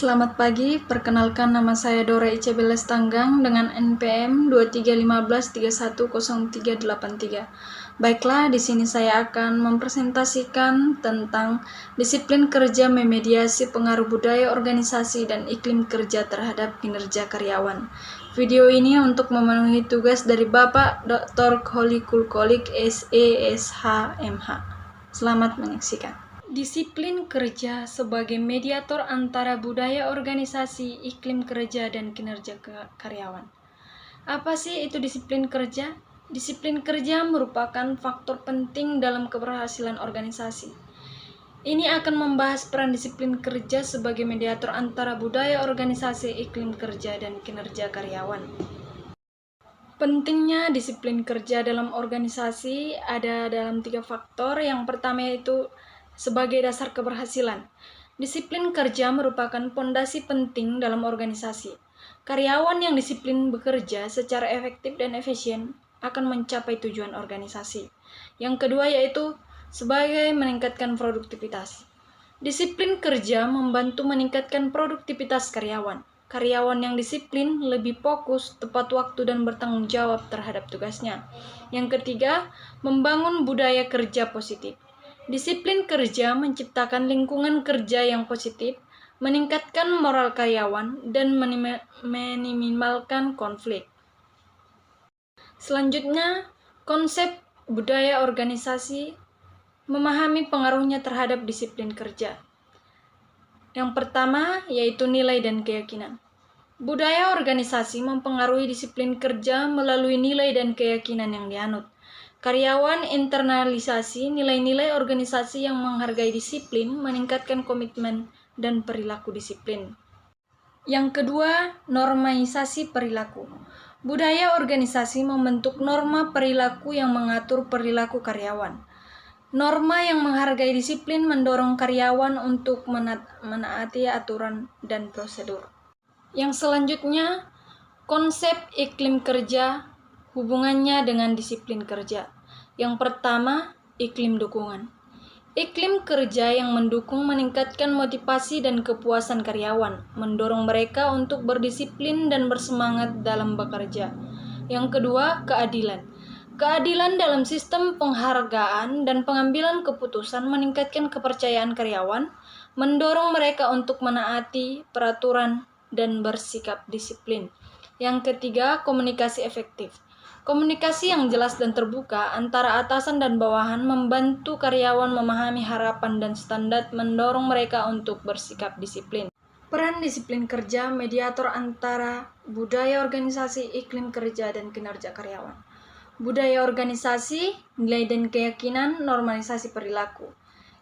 Selamat pagi, perkenalkan nama saya Dora ICB Lestanggang dengan NPM 2315310383. Baiklah, di sini saya akan mempresentasikan tentang disiplin kerja memediasi pengaruh budaya organisasi dan iklim kerja terhadap kinerja karyawan. Video ini untuk memenuhi tugas dari Bapak Dr. Kholikul Kholik, SE, SH, MH. Selamat menyaksikan. Disiplin kerja sebagai mediator antara budaya organisasi, iklim kerja, dan kinerja karyawan. Apa sih itu disiplin kerja? Disiplin kerja merupakan faktor penting dalam keberhasilan organisasi. Ini akan membahas peran disiplin kerja sebagai mediator antara budaya organisasi, iklim kerja, dan kinerja karyawan. Pentingnya disiplin kerja dalam organisasi ada dalam 3 faktor. Yang pertama yaitu sebagai dasar keberhasilan. Disiplin kerja merupakan pondasi penting dalam organisasi. Karyawan yang disiplin bekerja secara efektif dan efisien akan mencapai tujuan organisasi. Yang kedua yaitu sebagai meningkatkan produktivitas. Disiplin kerja membantu meningkatkan produktivitas karyawan. Karyawan yang disiplin lebih fokus, tepat waktu, dan bertanggung jawab terhadap tugasnya. Yang ketiga, membangun budaya kerja positif. Disiplin kerja menciptakan lingkungan kerja yang positif, meningkatkan moral karyawan, dan meminimalkan konflik. Selanjutnya, konsep budaya organisasi memahami pengaruhnya terhadap disiplin kerja. Yang pertama yaitu nilai dan keyakinan. Budaya organisasi mempengaruhi disiplin kerja melalui nilai dan keyakinan yang dianut. Karyawan internalisasi nilai-nilai organisasi yang menghargai disiplin, meningkatkan komitmen dan perilaku disiplin. Yang kedua, normalisasi perilaku. Budaya organisasi membentuk norma perilaku yang mengatur perilaku karyawan. Norma yang menghargai disiplin mendorong karyawan untuk menaati aturan dan prosedur. Yang selanjutnya, konsep iklim kerja, hubungannya dengan disiplin kerja. Yang pertama, iklim dukungan. Iklim kerja yang mendukung meningkatkan motivasi dan kepuasan karyawan, mendorong mereka untuk berdisiplin dan bersemangat dalam bekerja. Yang kedua, keadilan. Keadilan dalam sistem penghargaan dan pengambilan keputusan meningkatkan kepercayaan karyawan, mendorong mereka untuk menaati peraturan dan bersikap disiplin. Yang ketiga, komunikasi efektif. Komunikasi yang jelas dan terbuka antara atasan dan bawahan membantu karyawan memahami harapan dan standar, mendorong mereka untuk bersikap disiplin. Peran disiplin kerja mediator antara budaya organisasi, iklim kerja, dan kinerja karyawan. Budaya organisasi, nilai dan keyakinan, normalisasi perilaku.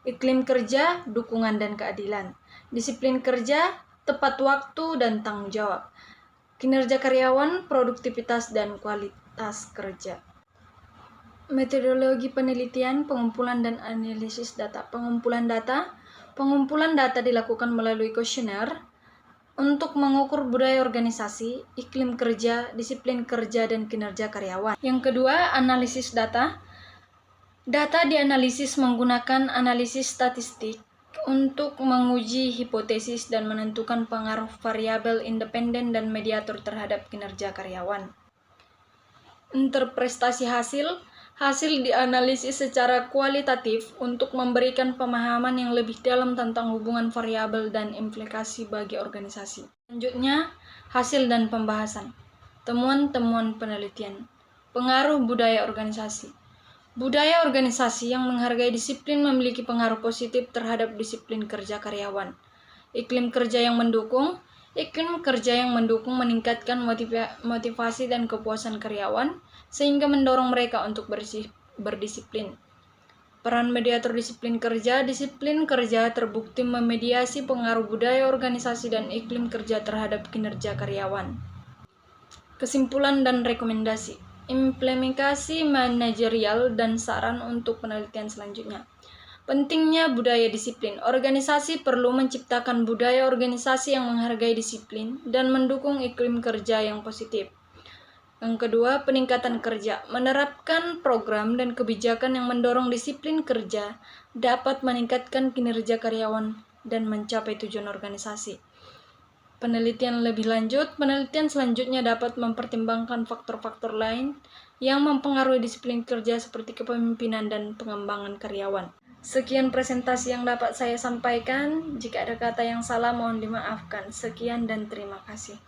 Iklim kerja, dukungan dan keadilan. Disiplin kerja, tepat waktu dan tanggung jawab. Kinerja karyawan, produktivitas dan kualitas kerja. Metodologi penelitian, pengumpulan dan analisis data. Pengumpulan data dilakukan melalui kuesioner untuk mengukur budaya organisasi, iklim kerja, disiplin kerja, dan kinerja karyawan. Yang kedua, analisis data. Data dianalisis menggunakan analisis statistik untuk menguji hipotesis dan menentukan pengaruh variabel independen dan mediator terhadap kinerja karyawan. Interpretasi hasil dianalisis secara kualitatif untuk memberikan pemahaman yang lebih dalam tentang hubungan variabel dan implikasi bagi organisasi. Selanjutnya, hasil dan pembahasan. Temuan-temuan penelitian. Pengaruh budaya organisasi. Budaya organisasi yang menghargai disiplin memiliki pengaruh positif terhadap disiplin kerja karyawan. Iklim kerja yang mendukung. Iklim kerja yang mendukung meningkatkan motivasi dan kepuasan karyawan, sehingga mendorong mereka untuk berdisiplin. Peran mediator disiplin kerja terbukti memediasi pengaruh budaya organisasi dan iklim kerja terhadap kinerja karyawan. Kesimpulan dan rekomendasi. Implementasi manajerial dan saran untuk penelitian selanjutnya. Pentingnya budaya disiplin. Organisasi perlu menciptakan budaya organisasi yang menghargai disiplin dan mendukung iklim kerja yang positif. Yang kedua, peningkatan kerja. Menerapkan program dan kebijakan yang mendorong disiplin kerja dapat meningkatkan kinerja karyawan dan mencapai tujuan organisasi. Penelitian lebih lanjut, penelitian selanjutnya dapat mempertimbangkan faktor-faktor lain yang mempengaruhi disiplin kerja seperti kepemimpinan dan pengembangan karyawan. Sekian presentasi yang dapat saya sampaikan. Jika ada kata yang salah mohon dimaafkan. Sekian dan terima kasih.